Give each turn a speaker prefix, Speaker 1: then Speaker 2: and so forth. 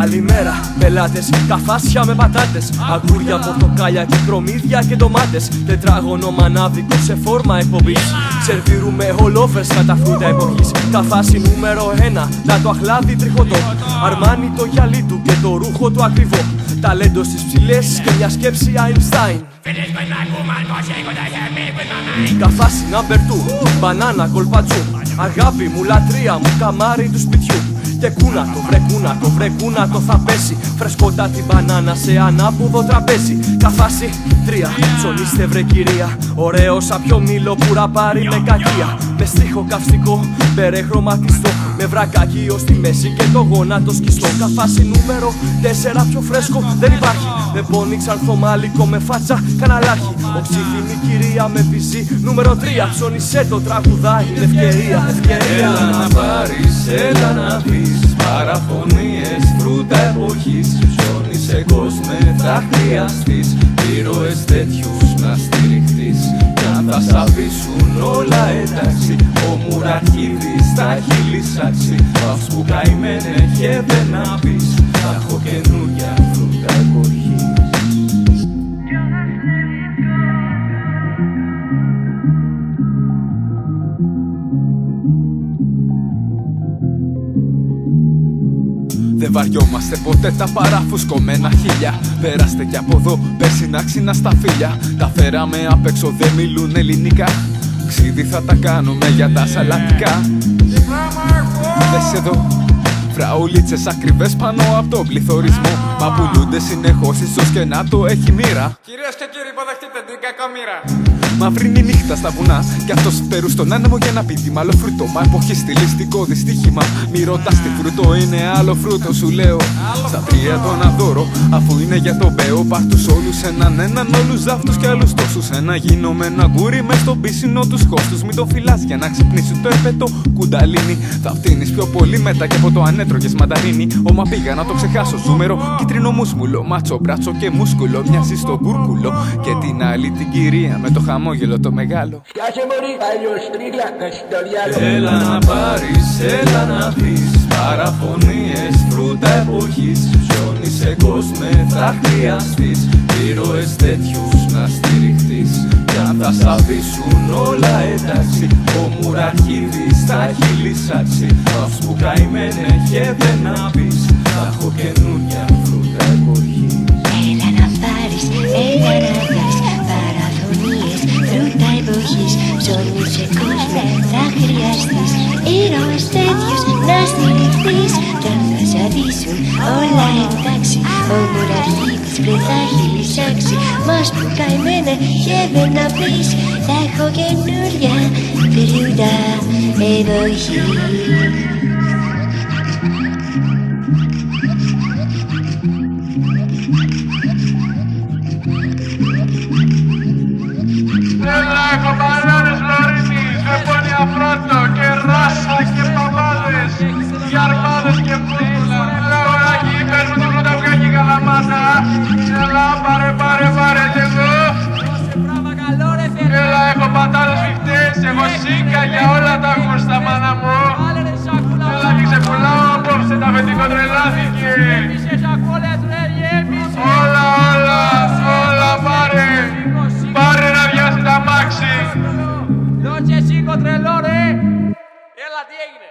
Speaker 1: Καλημέρα πελάτες, καφάσια με πατάτες, αγγούρια, πορτοκάλια και κρομίδια και ντομάτες. Τετράγωνο μανάβικο σε φόρμα εκπομπής. Σερβίρουμε ολόφερς κατά φρούτα εποχής. Καφάσι νούμερο 1, να το αχλάδι τριχωτό. Αρμάνι το γυαλί του και το ρούχο του ακριβό. Ταλέντο στις ψηλές και μια σκέψη Einstein. Καφάσι number 2, μπανάνα κολπατσού. Αγάπη μου, λατρεία μου, καμάρι του σπιτιού. Και κούνατο, βρε κούνατο θα πέσει. Φρεσκότατη μπανάνα σε ανάποδο τραπέζι. Καφάσι 3, ψωνίστε βρε κυρία. Ωραίο σαν πιο μήλο που ραπάρει με κακία. Με στίχο καυστικό, μπερέ χρωματιστό. Με βρακάκι ως τη μέση και το γόνατο σκιστό. Καφάσι νούμερο 4, πιο φρέσκο δεν υπάρχει. Με πόνι ξανθομάλικο, με φάτσα καναλάρχη. Οξύθυμη κυρία με βυζί νούμερο 3. Ψώνισε το τραγουδάει, είναι ευκαιρία.
Speaker 2: Έλα να πάρεις, έλα να πεις παραφωνίες, φρούτα εποχής. Ψώνισε κόσμε θα χρειαστείς ήρωες τέτοιους να στηριχτείς. Κι αν θα σ' αφήσουν όλα εντάξει, ο Μουραρχίδης θα έχει λυσάξει. Πας που καημένε και δεν να πεις, θα έχω καινούρια φρούτα εποχής.
Speaker 3: Δεν βαριόμαστε ποτέ τα παραφουσκωμένα χίλια. Πέραστε κι από εδώ, πέρσινα ξύνα στα φύλλα. Τα φέραμε απ' έξω, δεν μιλούν ελληνικά. Ξύδι θα τα κάνουμε για τα σαλατικά. Δες εδώ, φραουλίτσες ακριβές πάνω από τον πληθωρισμό. Μα πουλούνται συνεχώς, ίσως και να το έχει μοίρα.
Speaker 4: Κυρίες και κύριοι, υποδεχτείτε την κακομοίρα.
Speaker 3: Μαύρινη νύχτα στα βουνά, κι αυτός φτερού στον άνεμο για να πίνει μάλλον φρούτο. Μα εποχή στιλιστικό δυστύχημα. Μη ρωτάς τι φρούτο είναι, άλλο φρούτο σου λέω. Στα 3 τον αδώρο, αφού είναι για τον Μπέο. Πάρ' τους όλους έναν, όλους αυτούς κι άλλους τόσους. Ένα γίνω με ένα γκούρι μες στον πίσινο τους κόστους. Μην το φυλάς για να ξυπνήσει το επέτο κουνταλίνι. Θα φτύνεις πιο πολύ μετά και από το ανέτρωγες μανταρίνι. Όμα πήγα να το ξεχάσω ζούμερο, κίτρινο μουσμουλό. Μάτσο, μπράτσο και μούσκουλο, μοιάζει στο κούρκουλο. Και την άλλη την κυρία με το χαμόγελο το μεγάλο.
Speaker 2: Έλα να πάρεις, έλα να πεις παραφωνίες, φρούτα εποχής. Ψώνισε κόσμε θα χρειαστείς ήρωες τέτοιους να στηριχτείς. Κι αν θα σ' αφήσουν όλα εντάξει, ο Μουραρχίδης θα έχει λυσάξει. Πας που καημένε και δεν να πεις, θα έχω καινούρια φρούτα εποχής.
Speaker 5: Έλα να πάρεις, έλα να πεις παραφωνίες, φρούτα εποχής. Ψώνισε κόσμε θα χρειαστείς ήρωες τέτοιους να στηριχτείς. Κι αν θα σ' αφήσουν όλα εντάξει, ο Μουραρχίδης πριν θα έχει λυσάξει. Μας που καημένε και δεν να πεις, θα έχω καινούρια φρούτα εποχής.
Speaker 4: Έλα, έχω μπαλόνες Λωρίνης, με πόνι αφρόντο και ράσα και παπάδες και αρμάδες και πούλα. Έλα, ωράκι, πες μου το πρωταυγάκι καλαμάτα. Έλα, πάρε κι εγώ. Έλα, έχω πατάτες φιχτές, έχω σίκα για όλα τα γούστα, μάνα μου. Έλα, και ξεπουλάω απόψε, τα αφεντικό τρελάθηκε. Όλα, πάρε να βιάσει τα μάξι.
Speaker 6: Noche chico, τρελό ρε. Έλα, τι έγινε.